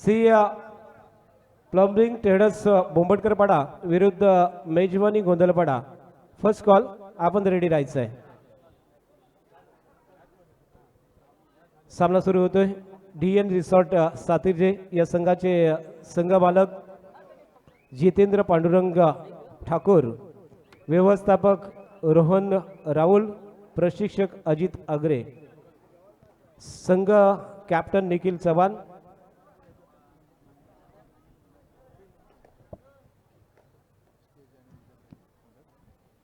C plumbing traders बोंबटकरपाडा विरुद्ध मेजवानी Gondhalpada. First call आपण रेडी राहायचं आहे. सामना सुरू होतोय. DN रिसॉर्ट सातिर्जे या संघाचे संघ मालक जितेंद्र पांडुरंग ठाकूर, व्यवस्थापक रोहन राहुल, प्रशिक्षक अजित अग्रे, संघ कॅप्टन निखिल चव्हाण.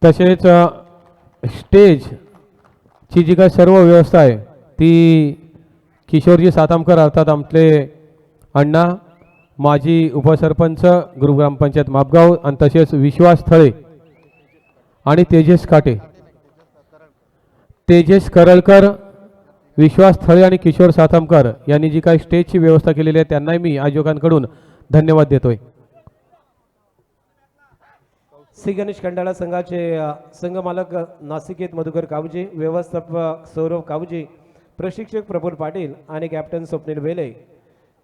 तसेच स्टेज ची जी काही सर्व व्यवस्था आहे ती किशोरजी सातामकर अर्थात आमचे अण्णा माजी उपसरपंच ग्रामपंचायत मापगाव आणि तसेच विश्वास थळे आणि तेजस काटे, तेजस करळकर, विश्वास थळे आणि किशोर सातामकर यांनी जी काही स्टेजची व्यवस्था केलेली आहे त्यांनाही मी आयोजकांकडून धन्यवाद देतोय. श्री गणेश खंडाळा संघाचे संघ मालक नासिकेत मधुकर कावजी, व्यवस्थापक सौरभ कावजी, प्रशिक्षक प्रफुल्ल पाटील आणि कॅप्टन स्वप्नील वेले.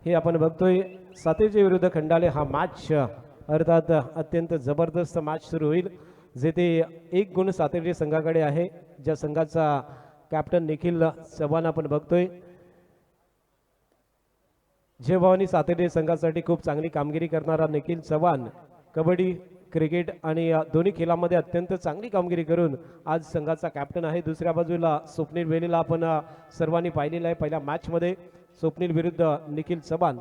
हे आपण बघतोय सातिर्जे विरुद्ध खंडाळे हा मॅच अर्थात अत्यंत जबरदस्त मॅच सुरू होईल. जेथे एक गुण सातिर्जे संघाकडे आहे, ज्या संघाचा कॅप्टन निखिल चव्हाण आपण बघतोय. जय भवानी सातिर्जे संघासाठी खूप चांगली कामगिरी करणारा निखिल चव्हाण कबड्डी, क्रिकेट आणि दोन्ही खेळामध्ये अत्यंत चांगली कामगिरी करून आज संघाचा कॅप्टन आहे. दुसऱ्या बाजूला स्वप्नील वेलेला आपण सर्वांनी पाहिलेला आहे पहिल्या मॅच मध्ये. स्वप्नील विरुद्ध निखिल चव्हाण.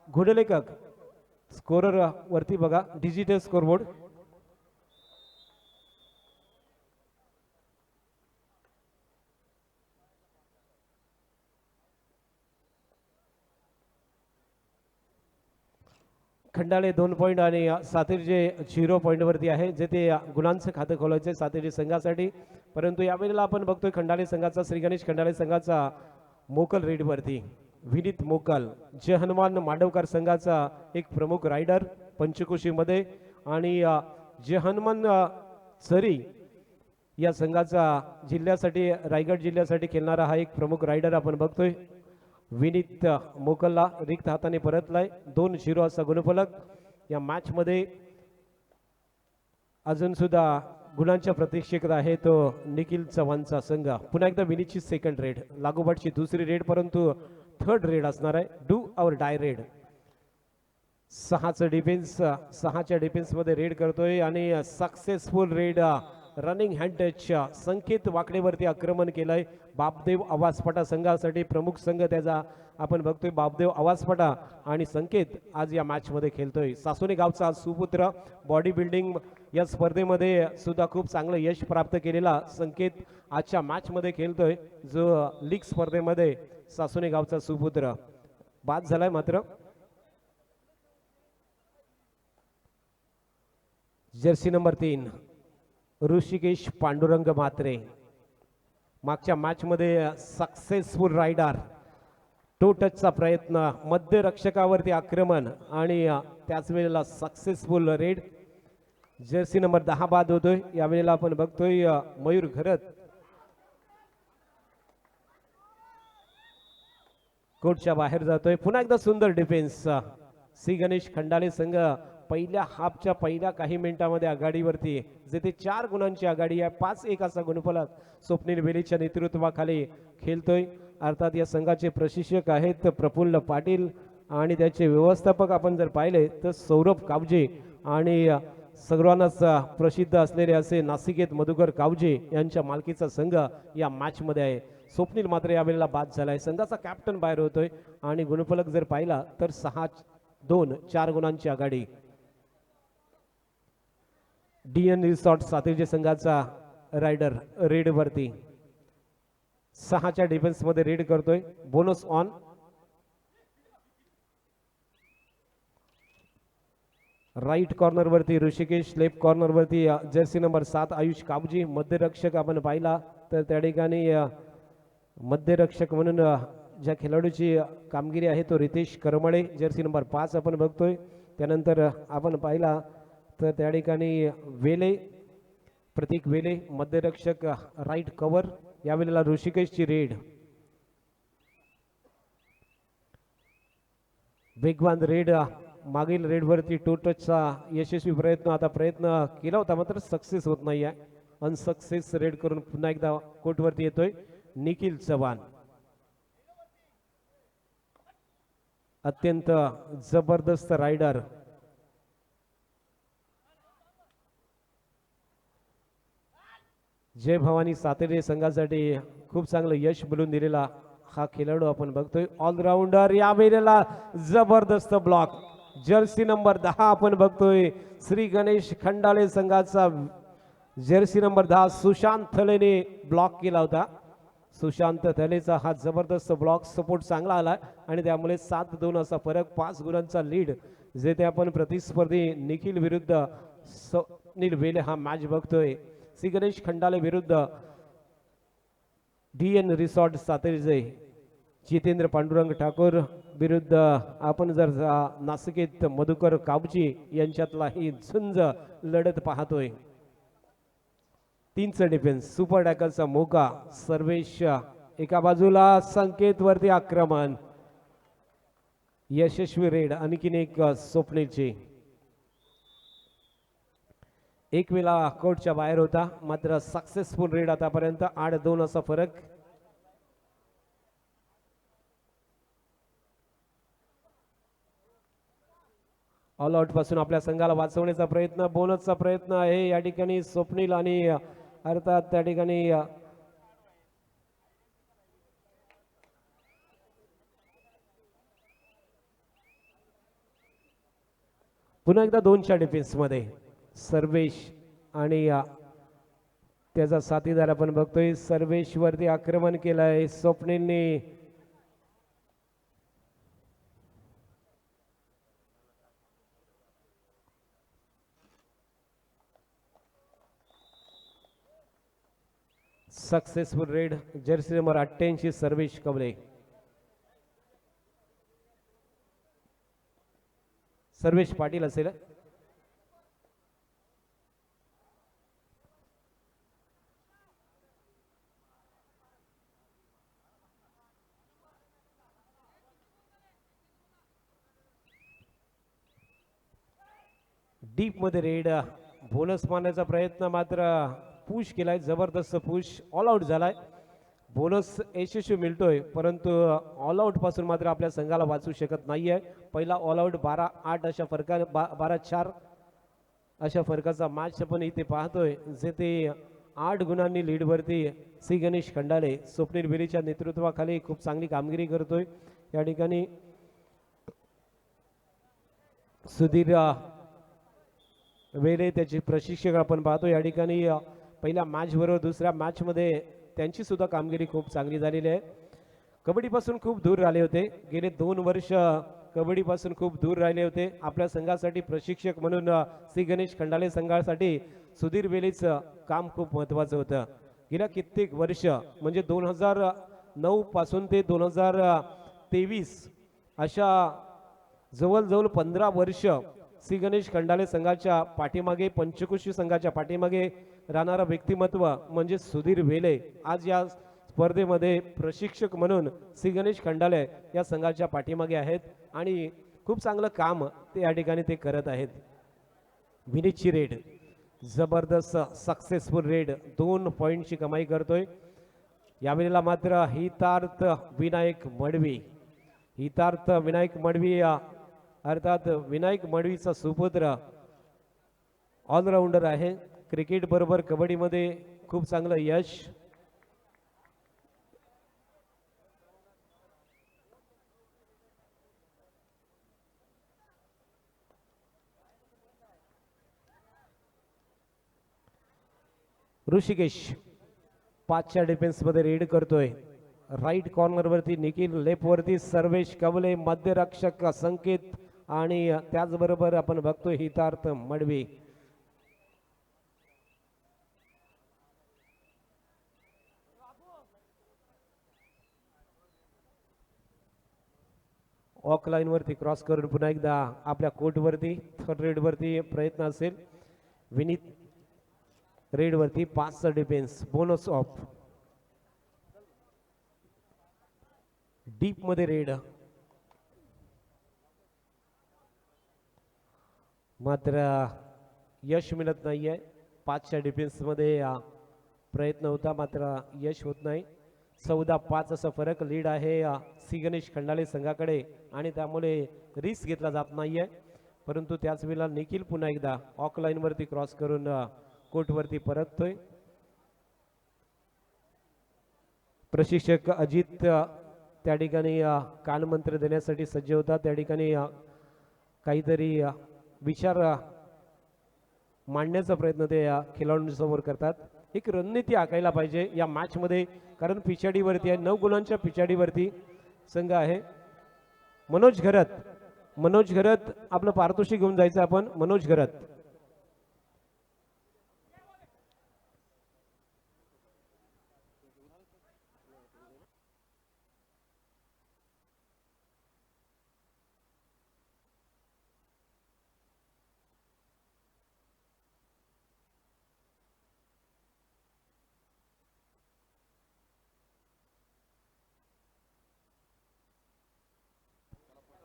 घोडलेखक स्कोरर वरती बघा, डिजिटल स्कोरबोर्ड. खंडाळे 2 पॉईंट आणि सातिर्जे 0 पॉईंट वरती आहे, जेथे गुणांचं खातं खोलायचं सातिर्जे संघासाठी. परंतु यावेळेला आपण बघतोय खंडाळे संघाचा, श्री गणेश खंडाळे संघाचा मोकल रेड वरती विनीत मोकल, जय हनुमान मांडवकर संघाचा एक प्रमुख रायडर पंचकुशीमध्ये, आणि जय हनुमान चरी या संघाचा जिल्ह्यासाठी रायगड जिल्ह्यासाठी खेळणारा हा एक प्रमुख रायडर आपण बघतोय. विनीत मोकलला रिक्त हाताने परतलाय. 2-0 असा गुणफलक. या मॅच मध्ये अजून सुद्धा गुणांच्या प्रतीक्षेत आहे तो निखिल चव्हाणचा संघ. पुन्हा एकदा विनीतची सेकंड रेड, लागोपाठची दुसरी रेड, परंतु थर्ड रेड असणार आहे. Do or die raid. 6चं डिफेन्स, 6च्या डिफेन्स मध्ये रेड करतोय आणि successful raid. Running hand touch Sanket वाकडेवरती आक्रमण केलंय. बापदेव आवासपाटा संघासाठी प्रमुख संघ त्याचा आपण बघतोय. बापदेव आवासपाटा आणि संकेत आज या मॅच मध्ये खेळतोय. सासोनी गावचा सुपुत्र बॉडी बिल्डिंग या स्पर्धेमध्ये सुद्धा खूप चांगलं यश प्राप्त केलेला संकेत आजच्या मॅच मध्ये खेळतोय, जो लीग स्पर्धेमध्ये सासोनी गावचा सुपुत्र बाद झालाय. मात्र जर्सी नंबर 3 ऋषिकेश पांडुरंग म्हात्रे, मागच्या मॅच मध्ये सक्सेसफुल रायडर. टो टचचा प्रयत्न, मध्यरक्षकावरती आक्रमण आणि त्याच वेळेला सक्सेसफुल रेड. जर्सी नंबर 10 बाद होतोय. यावेळेला आपण बघतोय मयूर घरत कोर्टच्या बाहेर जातोय. पुन्हा एकदा सुंदर डिफेन्स. श्री गणेश खंडाळे संघ पहिल्या हाफच्या पहिल्या काही मिनिटांमध्ये आघाडीवरती, जेथे 4 गुणांची आघाडी आहे. 5-1 असा गुणफलक स्वप्नील वेलेच्या नेतृत्वाखाली खेळतोय. अर्थात या संघाचे प्रशिक्षक आहेत प्रफुल्ल पाटील आणि त्याचे व्यवस्थापक आपण जर पाहिले तर सौरभ कावजे आणि सर्वांनाच प्रसिद्ध असलेले असे नासिकेत मधुकर कावजे यांच्या मालकीचा संघ या मॅच मध्ये आहे. स्वप्नील मात्र यावेळेला बाद झालाय. संघाचा कॅप्टन बाहेर होतोय आणि गुणफलक जर पाहिला तर 6-2 4 गुणांची आघाडी. DN रिसॉर्ट सातिर्जे संघाचा रायडर रेड वरती 6च्या डिफेन्स मध्ये रेड करतोय. Bonus on. राईट कॉर्नर वरती ऋषिकेश, लेफ्ट कॉर्नर वरती जर्सी नंबर 7 आयुष काबजी. मध्यरक्षक आपण पाहिला तर त्या ठिकाणी मध्यरक्षक म्हणून ज्या खेळाडूची कामगिरी आहे तो रितेश करमळे, जर्सी नंबर 5 आपण बघतोय. त्यानंतर आपण पाहिला तर त्या ठिकाणी वेले प्रतीक वेले मध्यरक्षक राईट कव्हर, यावेळेला ऋषिकेशची रेड. वेगवान रेड, मागील रेडवरती टू टचचा यशस्वी प्रयत्न, आता प्रयत्न केला होता मात्र सक्सेस होत नाही आहे. अनसक्सेस रेड करून पुन्हा एकदा कोर्टवरती येतोय निखिल चव्हाण. अत्यंत जबरदस्त रायडर. जय भवानी सातेरे संघासाठी खूप चांगलं यश मिळवून दिलेला हा खेळाडू आपण बघतोय. ऑलराऊंडर, यावेळेला जबरदस्त ब्लॉक. जर्सी नंबर 10 आपण बघतोय श्री गणेश खंडाळे संघाचा जर्सी नंबर 10 सुशांत थलेने ब्लॉक केला होता. सुशांत थलेचा हा जबरदस्त ब्लॉक सपोर्ट चांगला आला आणि त्यामुळे 7-2 असा फरक, 5 गुणांचा लीड. जेथे आपण प्रतिस्पर्धी निखिल विरुद्ध स्वप्नील वेले हा मॅच बघतोय. श्री गणेश खंडाळे विरुद्ध DN रिसॉर्ट सातेरे जितेंद्र पांडुरंग ठाकूर विरुद्ध आपण जर नासिकेत मधुकर काबची यांच्यातला ही झुंज लढत पाहतोय. 3चा डिफेन्स, सुपर टॅकलचा मोका. सर्वेश एका बाजूला, संकेत वरती आक्रमण, यशस्वी रेड. आणखीन एक स्वप्नीलची. एक वेळा कोर्टच्या बाहेर होता मात्र सक्सेसफुल रेड आतापर्यंत. 8-2 असा फरक. ऑल आउट पासून आपल्या संघाला वाचवण्याचा प्रयत्न, बोनसचा प्रयत्न आहे या ठिकाणी स्वप्नील आणि अर्थात त्या ठिकाणी पुन्हा एकदा 2च्या डिफेन्स मध्ये सर्वेश आणि त्याचा साथीदार आपण बघतोय. सर्वेश वरती आक्रमण केलंय स्वप्नीलने. Successful raid. Jersey number 88 Sarvesh Kawale. Sarvesh Patil असेल. डीप मध्ये रेड. बोनस मारण्याचा प्रयत्न मात्र पुश केलाय, जबरदस्त पुश. ऑल आउट झालाय. बोनस यशस्वी मिळतोय परंतु ऑल आउट पासून मात्र आपल्या संघाला वाचू शकत नाहीये. पहिला ऑल आउट 12-8 अशा फरका 12-4 अशा फरकाचा मॅच आपण इथे पाहतोय. जेथे 8 गुणांनी लीड वरती श्री गणेश खंडाळे स्वप्नील वेलेच्या नेतृत्वाखाली खूप चांगली कामगिरी करतोय. या ठिकाणी सुधीर वेले त्याचे प्रशिक्षक आपण पाहतो. या ठिकाणी पहिल्या मॅच बरोबर दुसऱ्या मॅच मध्ये त्यांची सुद्धा कामगिरी खूप चांगली झालेली आहे. कबड्डीपासून खूप दूर राहिले होते. गेले 2 वर्ष कबड्डीपासून खूप दूर राहिले होते. आपल्या संघासाठी प्रशिक्षक म्हणून श्री गणेश खंडाळे संघासाठी सुधीर वेलेचं काम खूप महत्त्वाचं होतं. गेल्या कित्येक वर्ष म्हणजे 2009 पासून ते 2023 अशा जवळजवळ 15 वर्ष श्री गणेश खंडाळे संघाच्या पाठीमागे, पंचकृषी संघाच्या पाठीमागे राहणारा व्यक्तिमत्व म्हणजे सुधीर वेले आज या स्पर्धेमध्ये प्रशिक्षक म्हणून श्री गणेश खंडाळे या संघाच्या पाठीमागे आहेत आणि खूप चांगलं काम ते या ठिकाणी ते करत आहेत. विनीतची रेड, जबरदस्त सक्सेसफुल रेड, 2 पॉइंटची कमाई करतोय. यावेळेला मात्र हितार्थ विनायक मडवी, हितार्थ विनायक मडवी अर्थात विनायक मडवीचा सुपुत्र ऑलराऊंडर आहे. क्रिकेट बरोबर कबड्डीमध्ये खूप चांगलं यश. ऋषिकेश 5च्या डिफेन्स मध्ये रेड करतोय. राईट कॉर्नर वरती निखिल, लेफ्ट वरती सर्वेश कवले, मध्यरक्षक संकेत आणि त्याचबरोबर आपण बघतोय हितार्थ मडवी. ऑक लाईन वरती क्रॉस करून पुन्हा एकदा आपल्या कोर्ट वरती थर्ड रेड वरती प्रयत्न असेल. विनीत रेड वरती 5चा डिफेन्स बोनस ऑफ. डीप मध्ये रेड, मात्र यश मिळत नाहीये. 5च्या डिफेन्स मध्ये प्रयत्न होता मात्र यश होत नाही. 14-5 असा फरक लीड आहे सी गणेश खंडाळे संघाकडे आणि त्यामुळे रिस्क घेतला जात नाहीये. परंतु त्याच वेळेला निखिल पुन्हा एकदा ऑक लाईन वरती क्रॉस करून कोर्ट वरती परततोय. प्रशिक्षक अजित त्या ठिकाणी कानमंत्र देण्यासाठी सज्ज होता. त्या ठिकाणी काहीतरी विचार मांडण्याचा प्रयत्न ते खेळाडूंसमोर करतात. एक रणनीती आखायला पाहिजे या मॅच मध्ये, कारण पिछाडीवरती आहे, 9 गुणांच्या पिछाडीवरती संघ आहे. मनोज घरत आपलं पारितोषिक घेऊन जायचं आपण. मनोज घरत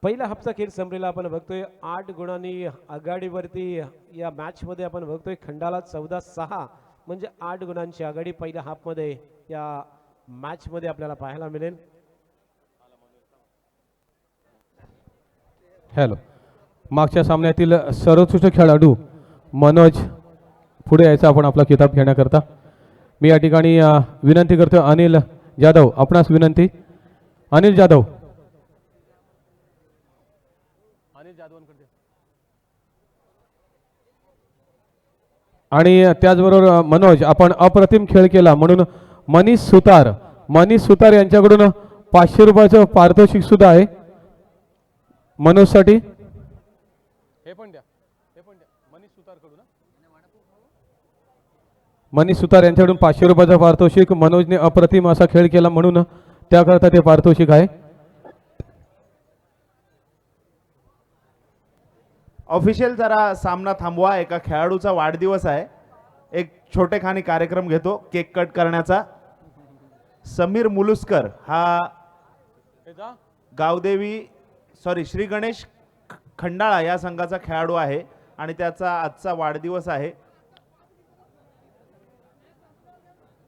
पहिला हाफचा खेळ संपलेला आपण बघतोय. 8 गुणांनी आघाडीवरती या मॅच मध्ये आपण बघतोय. खंडाला 14-6 म्हणजे 8 गुणांची आघाडी पहिल्या हाफ मध्ये या मॅच मध्ये आपल्याला पाहायला मिळेल. हॅलो, मागच्या सामन्यातील सर्वोत्कृष्ट खेळाडू मनोज पुढे यायचा आपण आपला किताब घेण्याकरता. मी या ठिकाणी विनंती करतो अनिल जाधव, आपणास विनंती. अनिल जाधव आणि त्याचबरोबर मनोज, आपण अप्रतिम खेळ केला म्हणून मनीष सुतार यांच्याकडून 500 रुपयाचं पारितोषिक सुद्धा आहे मनोजसाठी. हे पण द्या, मनीष सुतार यांच्याकडून 500 रुपयाचं पारितोषिक. मनोजने अप्रतिम असा खेळ केला म्हणून त्याकरता ते पारितोषिक आहे. ऑफिशियल जरा सामना थांबवा, एका खेळाडूचा वाढदिवस आहे. एक छोटेखानी कार्यक्रम घेतो केक कट करण्याचा. समीर मुलुसकर हा श्री गणेश खंडाळा या संघाचा खेळाडू आहे आणि त्याचा आजचा वाढदिवस आहे.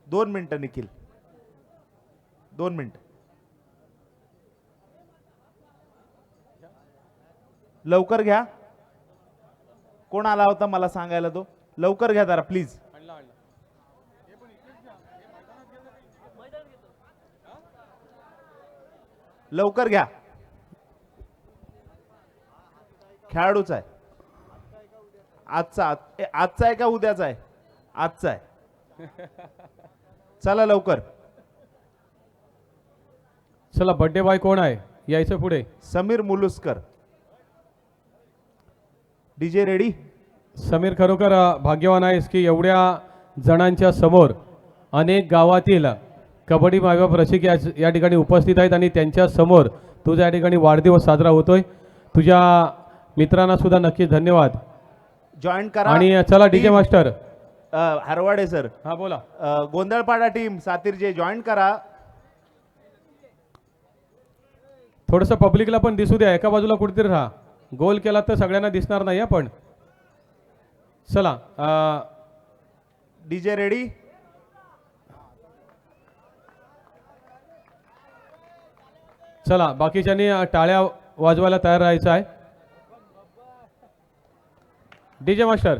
2 मिनिटं निखिल, 2 मिनिटं. लवकर घ्या. कोण आला होता मला सांगायला, तो लवकर घ्या जरा प्लीज. लवकर घ्या. खेळाडूचा आहे आजचा आहे का उद्याचा आहे? आजचा आहे. चला लवकर. चला, बर्थडे बॉय कोण आहे यायचं पुढे. समीर मुलुसकर. DJ ready. समीर, खरोखर भाग्यवान आहेस की एवढ्या जणांच्या समोर अनेक गावातील कबड्डी मायबाप रसिक या ठिकाणी उपस्थित आहेत आणि त्यांच्या समोर तुझ्या या ठिकाणी वाढदिवस साजरा होतोय. तुझ्या मित्रांना सुद्धा नक्की धन्यवाद. जॉईन करा. आणि चला डीजे मास्टर हरवाडे सर. हा बोला. गोंधळपाडा टीम सातीरचे जॉईन करा. थोडंसं पब्लिकला पण दिसू द्या, एका बाजूला कुठेतरी राहा. गोल केला तर सगळ्यांना दिसणार नाही पण. चला डीजे रेडी. चला, बाकीच्यांनी टाळ्या वाजवायला तयार राहायचं आहे. DJ master.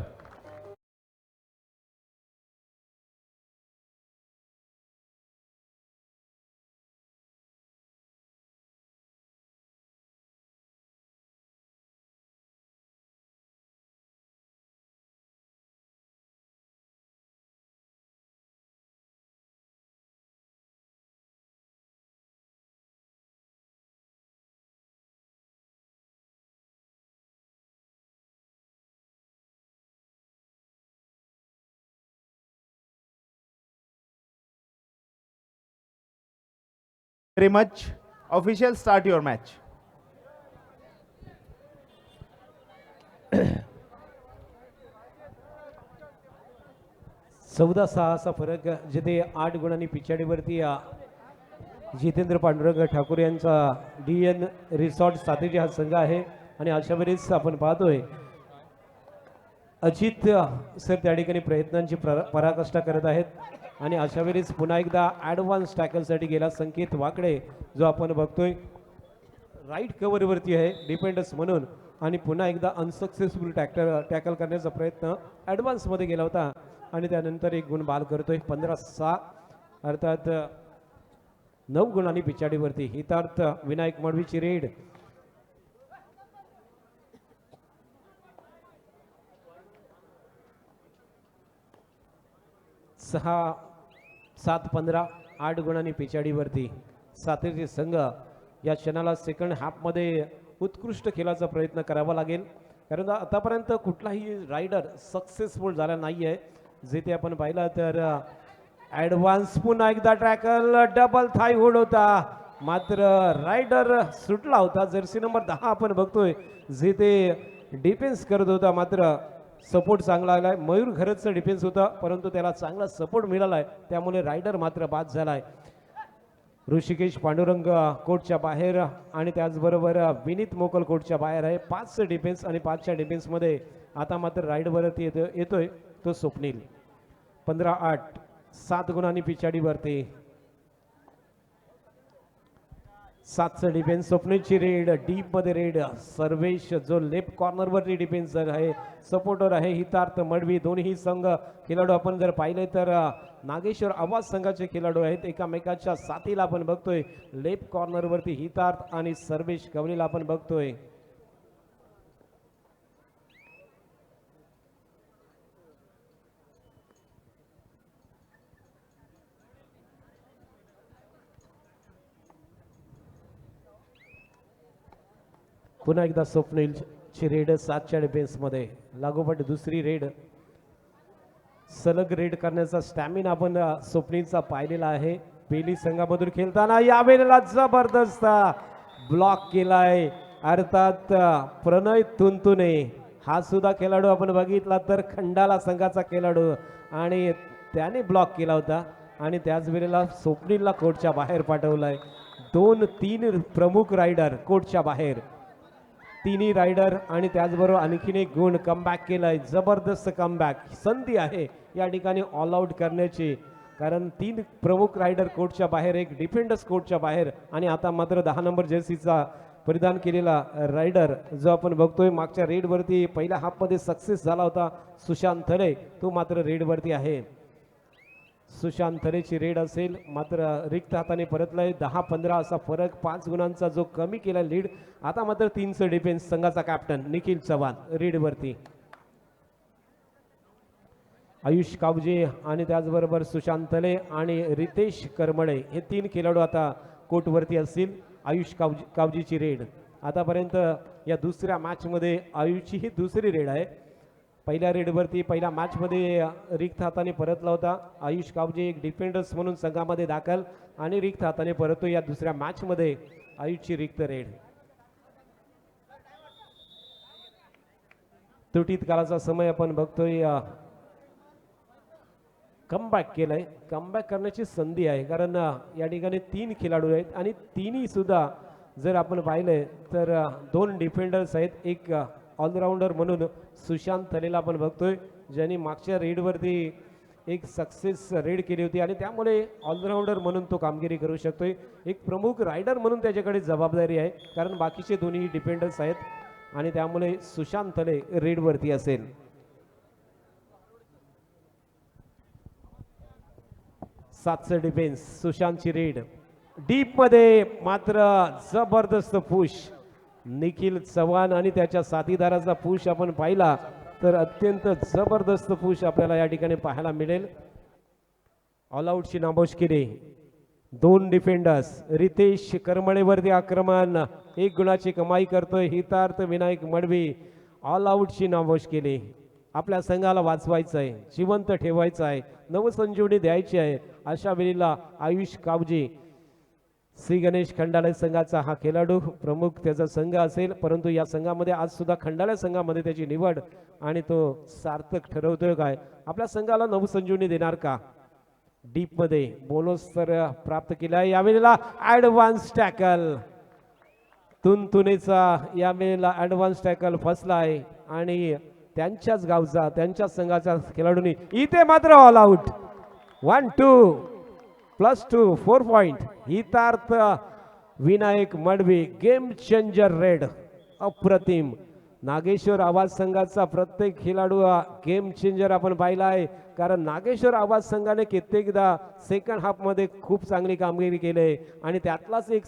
Very much. Official, start your match. 14-6 असा फरक जिथे 8 गुणांनी पिछाडीवरती जितेंद्र पांडुरंग ठाकूर यांचा DN रिसॉर्ट साथीचे हा संघ आहे. आणि अशा वेळेस आपण पाहतोय अजित सर त्या ठिकाणी प्रयत्नांची पराकाष्ठा करत आहेत. आणि अशा वेळेस पुन्हा एकदा ॲडव्हान्स टॅकलसाठी गेला संकेत वाकडे, जो आपण बघतोय राईट कव्हरवरती आहे डिफेंडर्स म्हणून, आणि पुन्हा एकदा अनसक्सेसफुल टॅकल करण्याचा प्रयत्न ॲडव्हान्समध्ये गेला होता आणि त्यानंतर एक गुण बाल करतोय. 15-6 अर्थात 9 गुणांनी पिछाडीवरती. हितार्थ विनायक मडवीची रेड. सहा 7-15 8 गुणांनी पिछाडीवरती. सातेरचे संघ या क्षणाला सेकंड हाफमध्ये उत्कृष्ट खेळाचा प्रयत्न करावा लागेल, कारण आतापर्यंत कुठलाही रायडर सक्सेसफुल झाला नाही आहे. जिथे आपण पाहिलं तर ॲडव्हान्स पुन्हा एकदा टॅकल, डबल थाय होल्ड होता, मात्र रायडर सुटला होता. जर्सी नंबर 10 आपण बघतोय जिथे डिफेन्स करत होता, मात्र सपोर्ट चांगला आलाय. मयूर घरतचं डिफेन्स होता, परंतु त्याला चांगला सपोर्ट मिळालाय, त्यामुळे रायडर मात्र बाद झालाय. ऋषिकेश पांडुरंग कोर्टच्या बाहेर आणि त्याचबरोबर विनीत मोकल कोर्टच्या बाहेर आहे. 5 डिफेन्स आणि 5च्या डिफेन्समध्ये आता मात्र राईडवरती येतोय तो स्वप्नील. 15-8 7 गुणांनी पिछाडीवरती. 7चं डिफेन्स स्वप्नीलची रेड, डीप मध्ये रेड. सर्वेश जो लेफ्ट कॉर्नरवरती डिफेन्स आहे, सपोर्टर आहे हितार्थ मडवी. दोन्ही संघ खेळाडू आपण जर पाहिले तर नागेश्वर आवाज संघाचे खेळाडू आहेत. एकामेकाच्या साथीला आपण बघतोय. लेफ्ट कॉर्नरवरती हितार्थ आणि सर्वेश कवलीला आपण बघतोय. पुन्हा एकदा स्वप्नीलची रेड 7च्या डिफेन्समध्ये. लागोपाठ दुसरी रेड. सलग रेड करण्याचा स्टॅमिना आपण स्वप्नीलचा पाहिलेला आहे पेली संघामधून खेळताना. यावेळेला जबरदस्त ब्लॉक केलाय, अर्थात प्रणय तुंतुने हा सुद्धा खेळाडू आपण बघितला तर खंडाला संघाचा खेळाडू, आणि त्याने ब्लॉक केला होता आणि त्याच वेळेला स्वप्नीलला कोर्टच्या बाहेर पाठवलाय. 2-3 प्रमुख रायडर कोर्टच्या बाहेर, तिन्ही रायडर आणि त्याचबरोबर आणखीन एक गुण कमबॅक केलाय. जबरदस्त कमबॅक. संधी आहे या ठिकाणी ऑल आउट करण्याची, कारण 3 प्रमुख रायडर कोर्टच्या बाहेर, एक डिफेंडर्स कोर्टच्या बाहेर, आणि आता मात्र 10 नंबर जर्सीचा परिधान केलेला रायडर जो आपण बघतोय मागच्या रेडवरती पहिल्या हाफमध्ये सक्सेस झाला होता सुशांत थले, तो मात्र रेडवरती आहे. सुशांत थलेची रेड असेल, मात्र रिक्त हाताने परतलाय. 10-15 असा फरक, 5 गुणांचा जो कमी केला लीड. आता मात्र 3चं डिफेन्स संघाचा कॅप्टन निखिल चव्हाण रेडवरती. आयुष कावजे आणि त्याचबरोबर सुशांत थले आणि रितेश करमळे हे 3 खेळाडू आता कोर्टवरती असतील. आयुष कावजीची रेड. आतापर्यंत या दुसऱ्या मॅचमध्ये आयुषची ही दुसरी रेड आहे. पहिल्या रेडवरती पहिल्या मॅचमध्ये रिक्त हाताने परतला होता आयुष कावजे, एक डिफेंडर्स म्हणून संघामध्ये दाखल, आणि रिक्त हाताने परततो या दुसऱ्या मॅचमध्ये आयुषची रिक्त रेड. तुटीत काळाचा समय आपण बघतोय. कमबॅक केलंय, कमबॅक करण्याची संधी आहे, कारण या ठिकाणी 3 खेळाडू आहेत आणि तिन्ही सुद्धा जर आपण पाहिले तर 2 डिफेंडर्स आहेत. एक ऑलराऊंडर म्हणून सुशांत थलेला आपण बघतोय, ज्यांनी मागच्या रेडवरती एक सक्सेस रेड केली होती आणि त्यामुळे ऑलराऊंडर म्हणून तो कामगिरी करू शकतोय. एक प्रमुख रायडर म्हणून त्याच्याकडे जबाबदारी आहे, कारण बाकीचे दोन्ही डिफेंडर्स आहेत आणि त्यामुळे सुशांत थले रेडवरती असेल. सातचं डिफेन्स सुशांतची रेड. डीप मध्ये मात्र जबरदस्त पुश निखिल चव्हाण आणि त्याच्या साथीदाराचा पुश आपण पाहिला तर अत्यंत जबरदस्त पुश आपल्याला या ठिकाणी पाहायला मिळेल. ऑल आउटची नामोश केली. 2 डिफेंडर्स. रितेश करमळेवरती आक्रमण, 1 गुणाची कमाई करतोय हितार्थ विनायक मडवी. ऑल आउटची नामोश केली. आपल्या संघाला वाचवायचं आहे, जिवंत ठेवायचं आहे, नवसंजीवनी द्यायची आहे. अशा वेळेला आयुष कावजी श्री गणेश खंडालय संघाचा हा खेळाडू प्रमुख त्याचा संघ असेल, परंतु या संघामध्ये आज सुद्धा खंडालय संघामध्ये त्याची निवड आणि तो सार्थक ठरवतोय काय, आपल्या संघाला नवसंजीवनी देणार का. डीप मध्ये बोनस तर प्राप्त केला. यावेळेला ऍडव्हान्स टॅकल तुनतुनेचा यावेळेला ऍडव्हान्स टॅकल फसलाय आणि त्यांच्याच गावचा त्यांच्याच संघाच्या खेळाडूंनी इथे मात्र all out. 1-2 +2 4 point. Hitarth Vinayak Madvi game changer raid. अप्रतिम. नागेश्वर आवाज संघाचा प्रत्येक खेळाडू गेम चेंजर आपण पाहिला आहे, कारण नागेश्वर आवाज संघाने कित्येकदा सेकंड हाफ मध्ये खूप चांगली कामगिरी केली आहे आणि त्यातलाच एक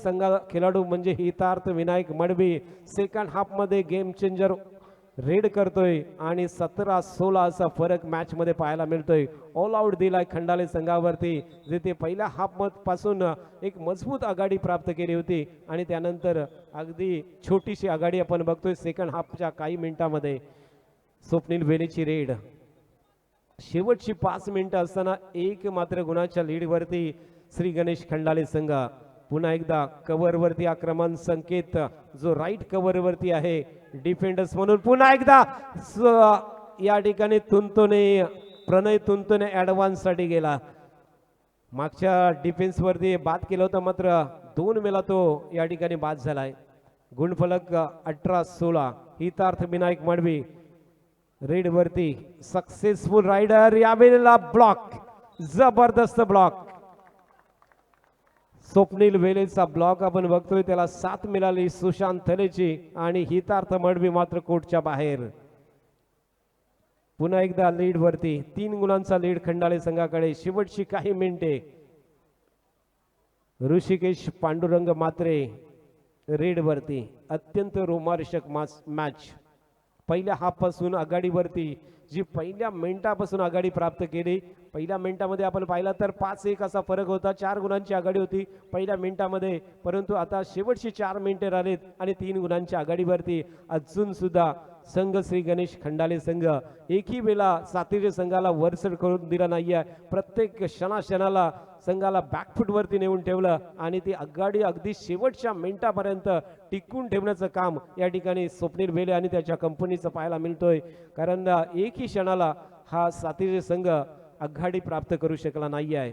खेळाडू म्हणजे हितार्थ विनायक मडवी सेकंड हाफ मध्ये गेम चेंजर रेड करतोय आणि 17-16 असा फरक मॅच मध्ये पाहायला मिळतोय. ऑल आउट दिलाय खंडाले संघावरती, जिथे पहिल्या हाफ पासून एक मजबूत आघाडी प्राप्त केली होती आणि त्यानंतर अगदी छोटीशी आघाडी आपण बघतोय सेकंड हाफच्या काही मिनिटांमध्ये. स्वप्नील वेलेची रेड. शेवटची 5 मिनिटं असताना एक मात्र गुणाच्या लीड वरती श्री गणेश खंडाले संघ. पुन्हा एकदा कव्हर वरती आक्रमण संकेत जो राईट कव्हर वरती आहे डिफेंडर्स म्हणून. पुन्हा एकदा या ठिकाणी प्रणय तुंतुने ऍडव्हान्स साठी गेला. मागच्या डिफेन्स वरती बाद केलं होतं, मात्र 2 वेळा तो या ठिकाणी बाद झालाय. गुणफलक 18-16. हितार्थ विनायक मडवी रेड वरती सक्सेसफुल रायडर. यावेळेला ब्लॉक, जबरदस्त ब्लॉक. स्वप्नील वेलेचा ब्लॉक आपण बघतोय, त्याला 7 मिळाली सुशांत थलेची आणि हितार्थ मडवी मात्र कोर्टच्या बाहेर. पुन्हा एकदा लीड वरती 3 गुणांचा लीड खंडाळे संघाकडे. शेवटची काही मिनिटे. ऋषिकेश पांडुरंग मात्रे रेड वरती. अत्यंत रोमांचक मॅच. पहिल्या हाफ पासून आघाडीवरती जी पहिल्या मिनिटापासून आघाडी प्राप्त केली. पहिल्या मिनिटामध्ये आपण पाहिला तर 5-1 असा फरक होता. 4 गुणांची आघाडी होती पहिल्या मिनिटामध्ये, परंतु आता शेवटची 4 मिनिटे राहिलीत आणि 3 गुणांच्या आघाडीवरती अजून सुद्धा संघ श्री गणेश खंडाले संघ एकही वेळा सातीच्या संघाला वरचढ करून दिला नाहीये. प्रत्येक क्षणाला संघाला बॅकफूट वरती नेऊन ठेवलं आणि ती आघाडी अगदी शेवटच्या मिनिटापर्यंत टिकून ठेवण्याचं काम या ठिकाणी स्वप्नील वेले आणि त्याच्या कंपनीचं पाहायला मिळतोय. कारण एकही क्षणाला हा सातीचे संघ आघाडी प्राप्त करू शकला नाही आहे.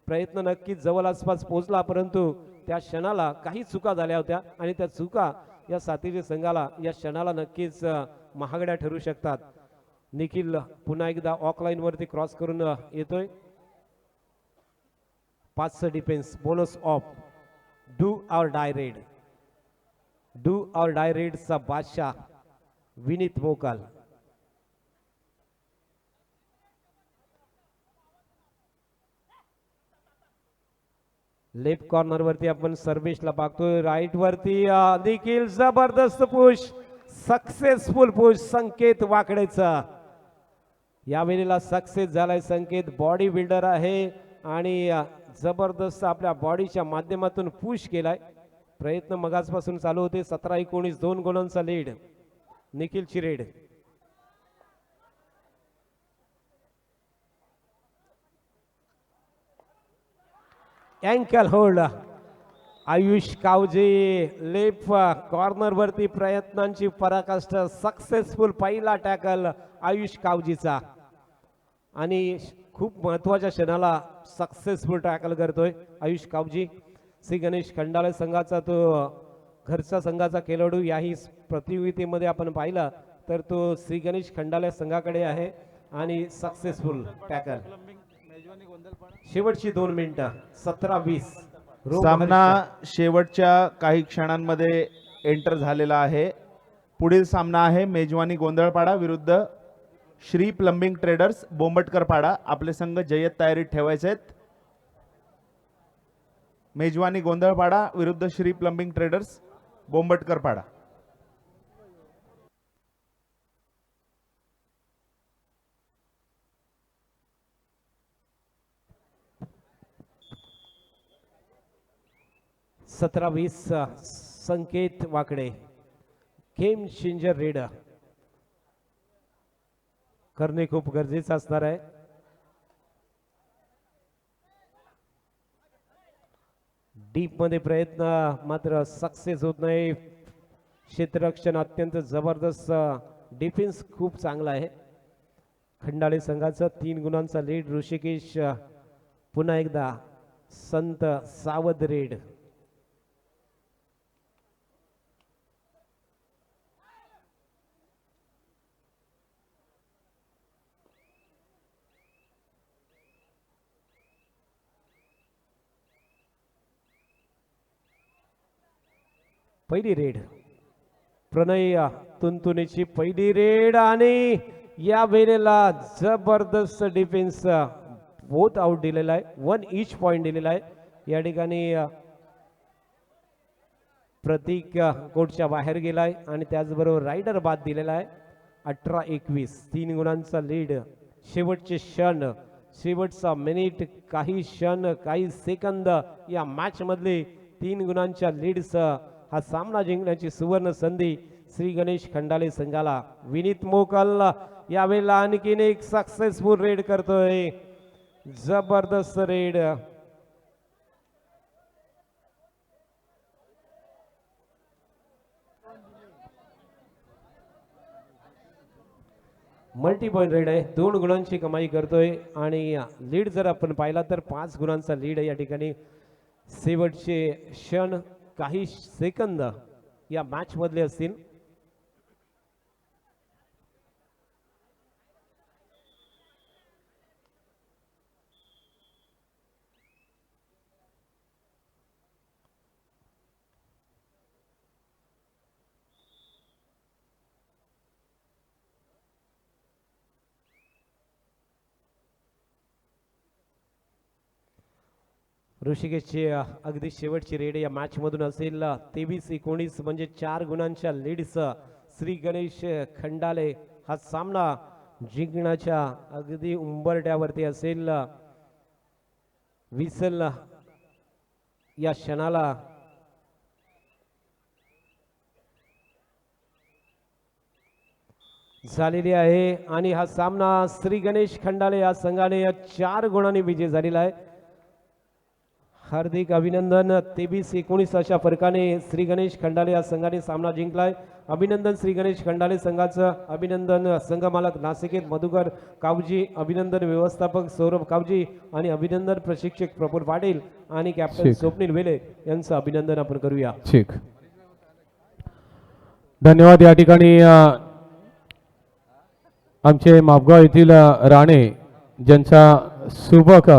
प्रयत्न नक्कीच जवळ आसपास पोहोचला, परंतु त्या क्षणाला काही चुका झाल्या होत्या आणि त्या चुका या सातीच्या संघाला या क्षणाला नक्कीच महागड्या ठरू शकतात. निखिल पुन्हा एकदा ऑकलाईन वरती क्रॉस करून येतोय. 5 defence bonus off do or die raid. Do or die रेडचा बादशाह विनीत मोकाल. लेफ्ट कॉर्नर वरती आपण सर्वेशला पाहतोय. राईट वरती देखील जबरदस्त पुश, सक्सेसफुल पुश संकेत वाकडेचा. यावेळेला सक्सेस झालाय संकेत. बॉडी बिल्डर आहे आणि जबरदस्त आपल्या बॉडीच्या माध्यमातून पुश केलाय. प्रयत्न मगासपासून चालू होते. 17-19 2 गुणांचा लीड निखिल चिरेड. Ankle hold Ayush Kavje. Left corner वरती प्रयत्नांची पराकाष्ठा. सक्सेसफुल पहिला टॅकल आयुष कावजीचा आणि खूप महत्वाच्या क्षणाला सक्सेसफुल टॅकल करतोय आयुष कावजी. श्री गणेश खंडाळे संघाचा तो घरचा संघाचा खेळाडू. याही प्रतियोगितेमध्ये आपण पाहिला तर तो श्री गणेश खंडाळे संघाकडे आहे आणि सक्सेसफुल टॅकल. शेवटची 2 मिनिटं 17-20. सामना शेवटच्या काही क्षणांमध्ये एंटर झालेला आहे. पुढील सामना आहे मेजवानी गोंधळपाडा विरुद्ध श्री प्लंबिंग ट्रेडर्स बोंबटकरपाडा. आपले संघ जय्यत तयारीत ठेवायचे आहेत. मेजवानी गोंधळपाडा विरुद्ध श्री प्लंबिंग ट्रेडर्स बोंबटकरपाडा. संकेत वाकडे गेम चेंजर रेड करणे खूप गरजेचं असणार आहे. डीप मध्ये प्रयत्न मात्र सक्सेस होत नाही. क्षेत्ररक्षण अत्यंत जबरदस्त डिफेन्स खूप चांगला आहे. खंडाळे संघाचा 3 गुणांचा लीड. ऋषिकेश पुन्हा एकदा संत सावध रेड. पहिली रेड प्रणय तुंतुनेची पहिली रेड आणि या वेळेला जबरदस्त डिफेन्स बोथ आउट दिलेला आहे. 1 ईच पॉइंट दिलेला आहे. या ठिकाणी प्रतीक कोर्टच्या बाहेर गेलाय आणि त्याचबरोबर रायडर बाद दिलेला आहे. 18-21 3 गुणांचा लीड. शेवटचे क्षण, शेवटचा मिनिट, काही क्षण, काही सेकंद या मॅच मधले 3 गुणांच्या लीडसह हा सामना जिंकण्याची सुवर्ण संधी श्री गणेश खंडाले संघाला. विनीत मोकल यावेळेला आणखीन एक सक्सेसफुल रेड करतोय. जबरदस्त रेड. मल्टी पॉइंट रेड आहे. 2 गुणांची कमाई करतोय आणि लीड जर आपण पाहिला तर 5 गुणांचा लीड आहे. या ठिकाणी शेवटचे क्षण, काही सेकंद या मॅच मधले असतील. ऋषिकेशची अगदी शेवटची रेड या मॅच मधून असेल. 23-19 म्हणजे 4 गुणांच्या लीडसह श्री गणेश खंडाले हा सामना जिंकण्याच्या अगदी उंबरठ्यावरती असेल. विसल या क्षणाला झालेली आहे आणि हा सामना श्री गणेश खंडाले या संघाने या 4 गुणांनी विजय झालेला आहे. हार्दिक अभिनंदन. 23-19 अशा फरकाने श्री गणेश खंडाले या संघाने सामना जिंकलाय. अभिनंदन श्री गणेश खंडाले संघाचं. अभिनंदन संघ मालक नासिकेत मधुकर कावजी, अभिनंदन व्यवस्थापक सौरभ कावजी आणि अभिनंदन प्रशिक्षक प्रफुल पाटील आणि कॅप्टन स्वप्नील वेले यांचं अभिनंदन आपण करूया. ठीक, धन्यवाद. या ठिकाणी आमचे मापगाव येथील राणे ज्यांचा सुबक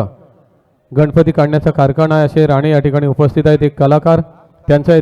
गणपती काढण्याचा कारखाना आहे असे राणे या ठिकाणी उपस्थित आहेत. एक कलाकार त्यांचा